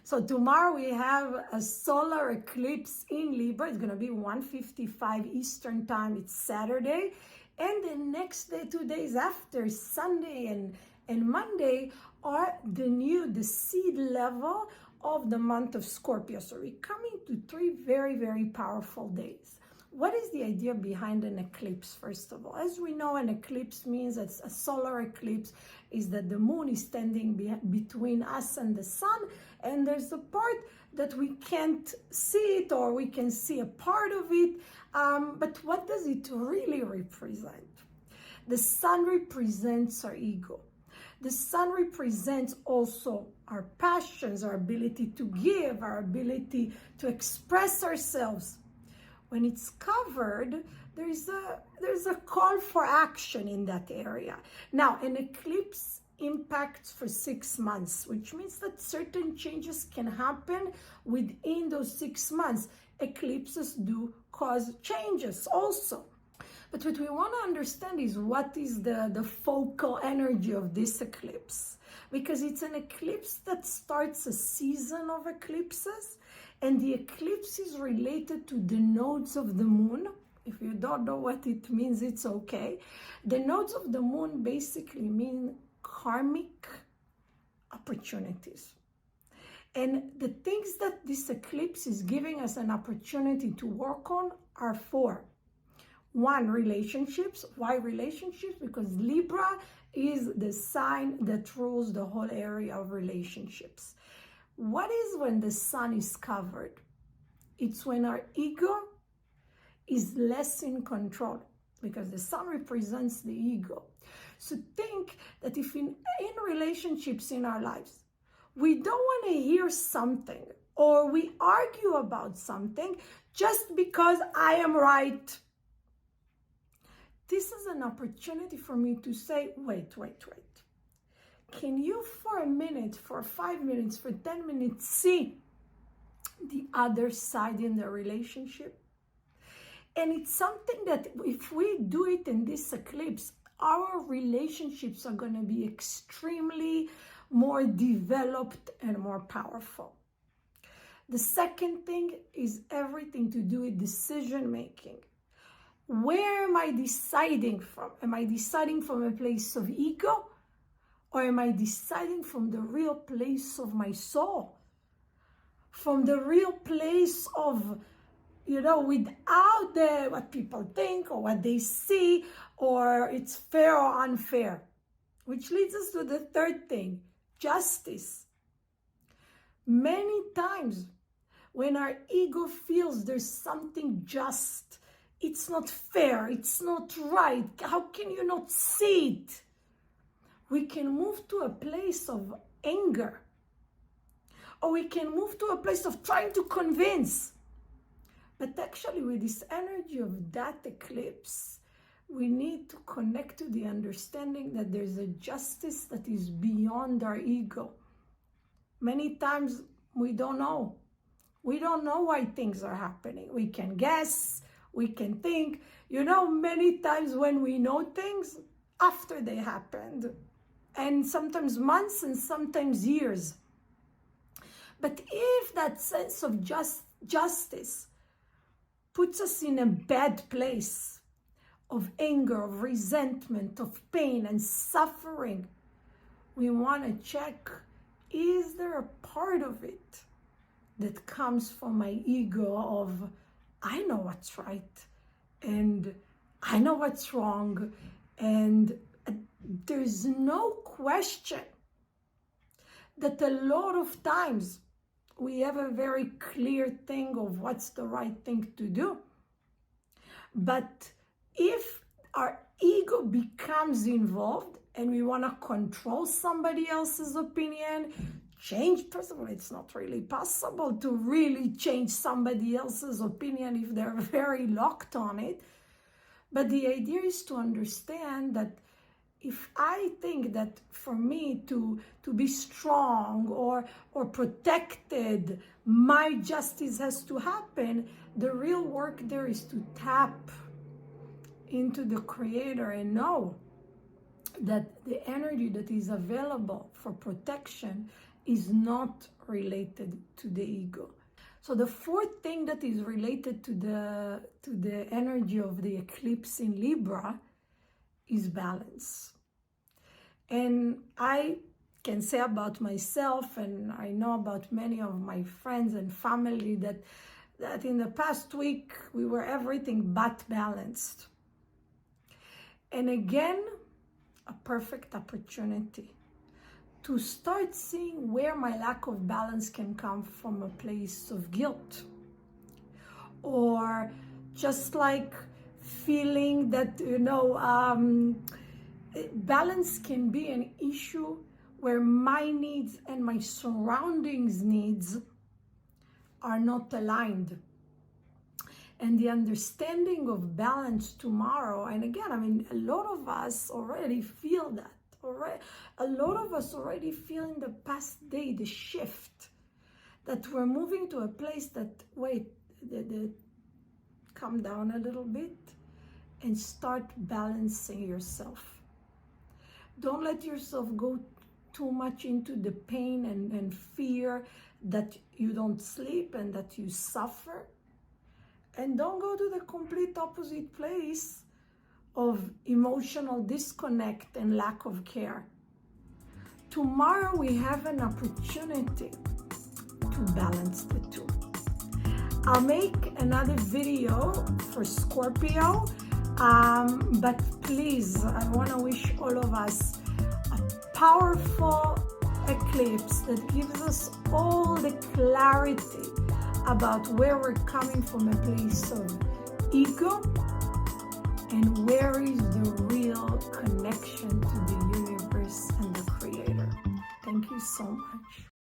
So tomorrow we have a solar eclipse in Libra. It's going to be 1:55 Eastern time. It's Saturday. And the next day, 2 days after, Sunday and Monday, are the seed level of the month of Scorpio. So we're coming to 3 very, very powerful days. What is the idea behind an eclipse, first of all? As we know, an eclipse means it's a solar eclipse, is that the moon is standing between us and the sun, and there's a part that we can't see it, or we can see a part of it. But what does it really represent? The sun represents our ego. The sun represents also our passions, our ability to give, our ability to express ourselves. When it's covered, there's a call for action in that area. Now, an eclipse impacts for 6 months, which means that certain changes can happen within those 6 months. Eclipses do cause changes also. But what we want to understand is what is the focal energy of this eclipse. Because it's an eclipse that starts a season of eclipses, and the eclipse is related to the nodes of the moon. If you don't know what it means, it's okay. The nodes of the moon basically mean karmic opportunities. And the things that this eclipse is giving us an opportunity to work on are 4. 1, relationships. Why relationships? Because Libra is the sign that rules the whole area of relationships. What is when the sun is covered? It's when our ego is less in control, because the sun represents the ego. So think that if in relationships in our lives, we don't want to hear something, or we argue about something just because I am right. This is an opportunity for me to say, wait. Can you for a minute, for 5 minutes, for 10 minutes, see the other side in the relationship? And it's something that if we do it in this eclipse, our relationships are going to be extremely more developed and more powerful. The second thing is everything to do with decision making. Where am I deciding from? Am I deciding from a place of ego? Or am I deciding from the real place of my soul? From the real place of, without what people think or what they see, or it's fair or unfair. Which leads us to the third thing, justice. Many times when our ego feels there's something just, it's not fair, it's not right, how can you not see it? We can move to a place of anger, or we can move to a place of trying to convince. But actually, with this energy of that eclipse, we need to connect to the understanding that there's a justice that is beyond our ego. Many times we don't know. We don't know why things are happening. We can guess, we can think. Many times when we know things, after they happened. And sometimes months and sometimes years. But if that sense of justice puts us in a bad place of anger, of resentment, of pain and suffering, we want to check, is there a part of it that comes from my ego of, I know what's right and I know what's wrong, and there's no question that a lot of times we have a very clear thing of what's the right thing to do. But if our ego becomes involved and we want to control somebody else's opinion, change, first of all, it's not really possible to really change somebody else's opinion if they're very locked on it. But the idea is to understand that if I think that for me to be strong or protected, my justice has to happen, the real work there is to tap into the Creator and know that the energy that is available for protection is not related to the ego. So the fourth thing that is related to the energy of the eclipse in Libra is balance. And I can say about myself, and I know about many of my friends and family, that in the past week we were everything but balanced. And again, a perfect opportunity to start seeing where my lack of balance can come from, a place of guilt, or just like feeling that, balance can be an issue where my needs and my surroundings' needs are not aligned. And the understanding of balance tomorrow, and again, a lot of us already feel that. A lot of us already feel in the past day the shift, that we're moving to a place that, calm down a little bit and start balancing yourself. Don't let yourself go too much into the pain and fear that you don't sleep and that you suffer. And don't go to the complete opposite place of emotional disconnect and lack of care. Tomorrow we have an opportunity to balance the two. I'll make another video for Scorpio, but please, I want to wish all of us a powerful eclipse that gives us all the clarity about where we're coming from, a place of ego, and where is the real connection to the universe and the Creator. Thank you so much.